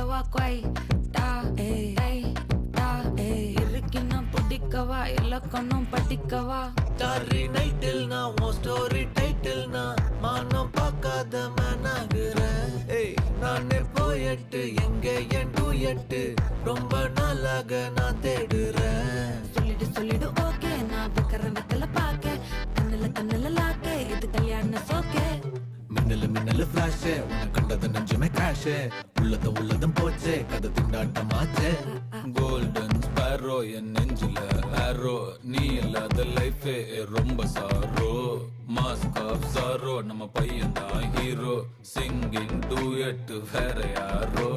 பிடிக்கவா கொய் டா டை டா இருக்குன்னா பிடிக்கவா இலக்கணம் படிக்கவா ஸ்டாரி நைட்டில் நான் உன் ஸ்டோரி டைட்டில் நான் மானம் பார்க்காத மேனாகிறேன் நானே போயட்டு எங்க என் டூயட்டு ரொம்ப நாளாக நான் தேடுறேன் சொல்லிடு ஓகே நான் வைக்கிறேன் வெத்தல பாக்க கண்ணுல லாக்க இது கல்யாண சோக்கே மின்னலு ஃபிளாஷ் உன்னை கண்டது நெஞ்சுமே கிராஷ் உள்ளதும் போச்சே கதை திண்டாட்டமாச்சே கோல்டன் ஸ்பேரோ என் நெஞ்சில ஆரோ நீ இல்லாத லைஃபே ரொம்ப சாரோ மாஸ்க் ஆஃப் சாரோ நம்ம பையன் தான் ஹீரோ சிங்கிங் டூயட் வேற யாரோ